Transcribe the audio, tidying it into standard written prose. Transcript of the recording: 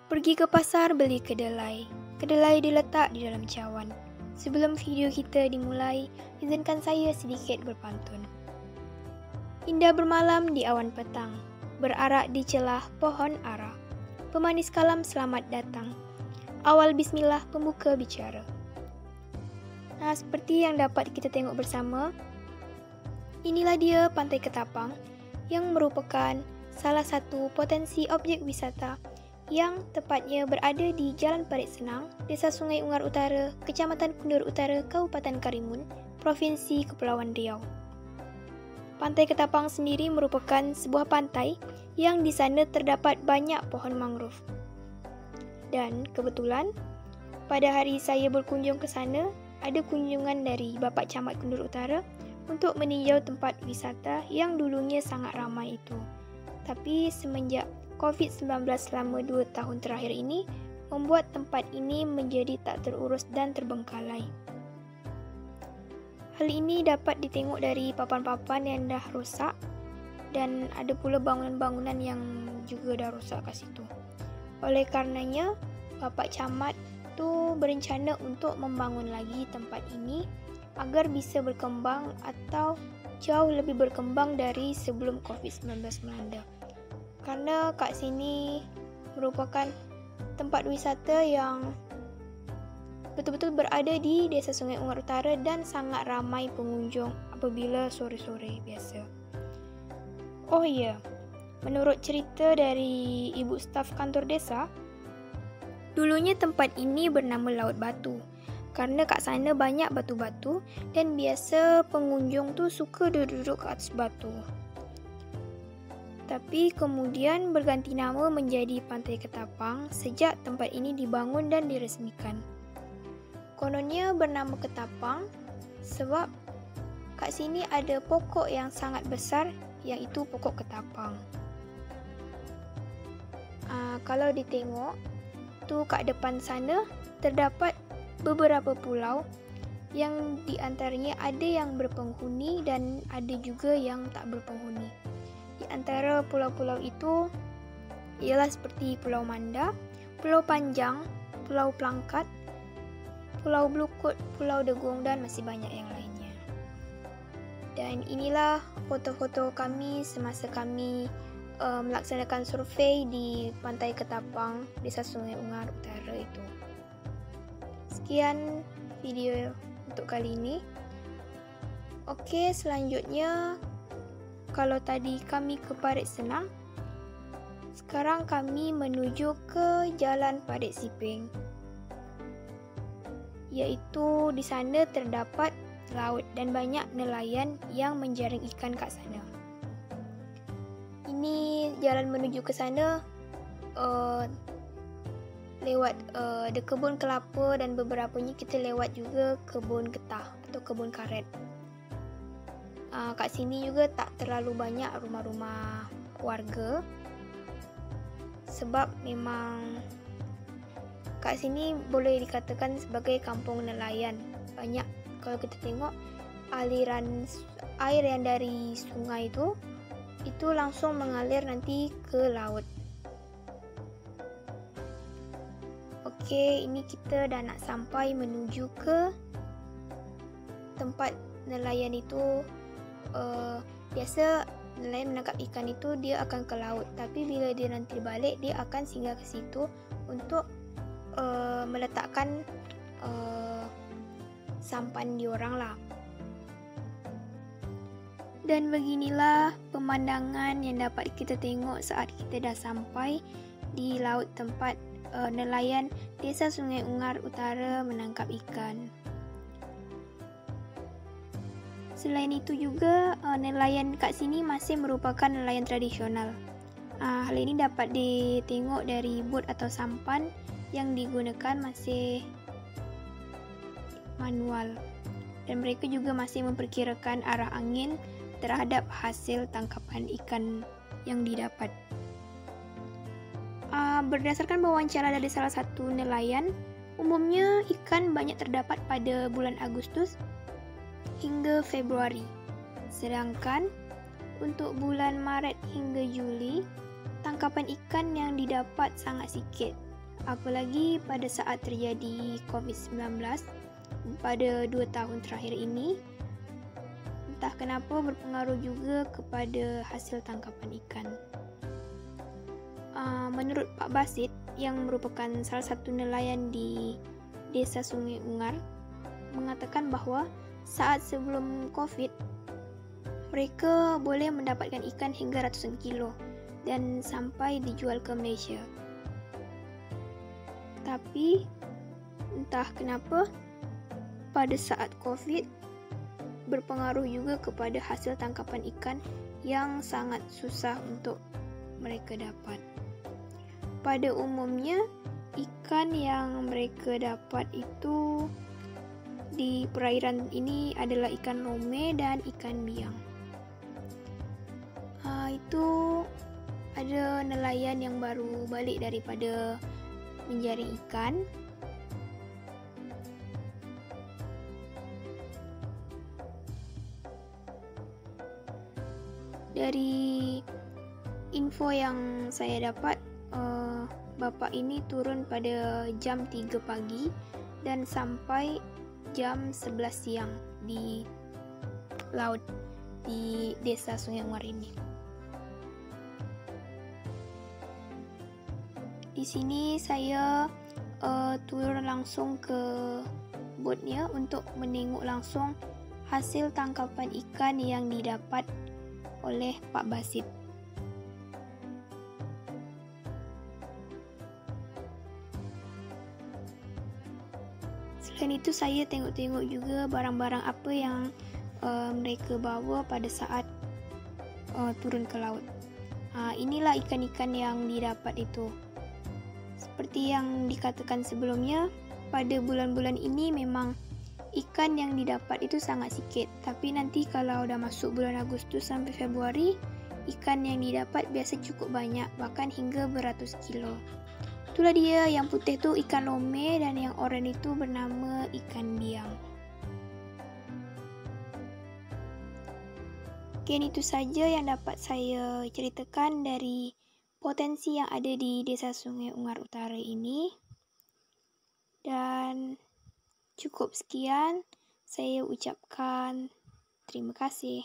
Pergi ke pasar beli kedelai. Kedelai diletak di dalam cawan. Sebelum video kita dimulai, izinkan saya sedikit berpantun. Indah bermalam di awan petang, berarak di celah pohon ara. Pemanis kalam selamat datang. Awal bismillah pembuka bicara. Nah, seperti yang dapat kita tengok bersama, inilah dia Pantai Ketapang yang merupakan salah satu potensi objek wisata yang tepatnya berada di Jalan Parit Senang, Desa Sungai Ungar Utara, Kecamatan Kundur Utara, Kabupaten Karimun, Provinsi Kepulauan Riau. Pantai Ketapang sendiri merupakan sebuah pantai yang di sana terdapat banyak pohon mangrove. Dan kebetulan, pada hari saya berkunjung ke sana, ada kunjungan dari Bapak Camat Kundur Utara untuk meninjau tempat wisata yang dulunya sangat ramai itu. Tapi semenjak COVID-19 selama 2 tahun terakhir ini membuat tempat ini menjadi tak terurus dan terbengkalai. Hal ini dapat ditengok dari papan-papan yang dah rosak dan ada pula bangunan-bangunan yang juga dah rosak kat situ. Oleh karenanya, Bapak Camat tu berencana untuk membangun lagi tempat ini agar bisa berkembang atau jauh lebih berkembang dari sebelum COVID-19 melanda. Karena kat sini merupakan tempat wisata yang betul-betul berada di Desa Sungai Ungar Utara dan sangat ramai pengunjung apabila sore-sore biasa. Oh iya, menurut cerita dari ibu staf kantor desa, dulunya tempat ini bernama Laut Batu karena kat sana banyak batu-batu dan biasa pengunjung tu suka duduk-duduk ke atas batu. Tapi kemudian berganti nama menjadi Pantai Ketapang sejak tempat ini dibangun dan diresmikan. Kononnya bernama Ketapang sebab kat sini ada pokok yang sangat besar iaitu pokok ketapang. Kalau ditengok, tu kat depan sana terdapat beberapa pulau yang di antaranya ada yang berpenghuni dan ada juga yang tak berpenghuni. Di antara pulau-pulau itu ialah seperti Pulau Manda, Pulau Panjang, Pulau Plangkat, Pulau Blukut, Pulau Degong dan masih banyak yang lainnya. Dan inilah foto-foto kami semasa kami melaksanakan survei di Pantai Ketapang, Desa Sungai Ungar Utara itu. Sekian video untuk kali ini. Okey, selanjutnya kalau tadi kami ke Parit Senang, sekarang kami menuju ke Jalan Parit Siping. Iaitu di sana terdapat laut dan banyak nelayan yang menjaring ikan kat sana. Ini jalan menuju ke sana lewat ada kebun kelapa dan beberapanya kita lewat juga kebun getah atau kebun karet. Kat sini juga tak terlalu banyak rumah-rumah warga sebab memang kat sini boleh dikatakan sebagai kampung nelayan. Banyak kalau kita tengok aliran air yang dari sungai itu langsung mengalir nanti ke laut. Okey, ini kita dah nak sampai menuju ke tempat nelayan itu. Biasa nelayan menangkap ikan itu dia akan ke laut, tapi bila dia nanti balik dia akan singgah ke situ untuk meletakkan sampan diorang lah. Dan beginilah pemandangan yang dapat kita tengok saat kita dah sampai di laut tempat nelayan Desa Sungai Ungar Utara menangkap ikan. Selain itu juga nelayan kat sini masih merupakan nelayan tradisional. Hal ini dapat ditengok dari bot atau sampan yang digunakan masih manual dan mereka juga masih memperkirakan arah angin terhadap hasil tangkapan ikan yang didapat. Berdasarkan wawancara dari salah satu nelayan, umumnya ikan banyak terdapat pada bulan Agustus hingga Februari. Sedangkan untuk bulan Maret hingga Juli, tangkapan ikan yang didapat sangat sikit Apalagi pada saat terjadi COVID-19 pada 2 tahun terakhir ini, entah kenapa berpengaruh juga kepada hasil tangkapan ikan. Menurut Pak Basit yang merupakan salah satu nelayan di Desa Sungai Ungar, mengatakan bahwa saat sebelum COVID, mereka boleh mendapatkan ikan hingga ratusan kilo dan sampai dijual ke Malaysia. Tapi entah kenapa pada saat COVID berpengaruh juga kepada hasil tangkapan ikan yang sangat susah untuk mereka dapat. Pada umumnya, ikan yang mereka dapat itu di perairan ini adalah ikan lome dan ikan biang. Itu ada nelayan yang baru balik daripada menjaring ikan. Dari info yang saya dapat, bapak ini turun pada jam 3 pagi dan sampai jam 11 siang di laut di Desa Sungai Ungar ini. Di sini saya turun langsung ke botnya untuk menengok langsung hasil tangkapan ikan yang didapat oleh Pak Basit. Selain itu, saya tengok-tengok juga barang-barang apa yang mereka bawa pada saat turun ke laut. Inilah ikan-ikan yang didapat itu. Seperti yang dikatakan sebelumnya, pada bulan-bulan ini memang ikan yang didapat itu sangat sikit. Tapi nanti kalau dah masuk bulan Agustus sampai Februari, ikan yang didapat biasa cukup banyak, bahkan hingga beratus kilo. Itulah dia, yang putih tu ikan lome dan yang oranye itu bernama ikan biang. Mungkin itu saja yang dapat saya ceritakan dari potensi yang ada di Desa Sungai Ungar Utara ini. Dan cukup sekian, saya ucapkan terima kasih.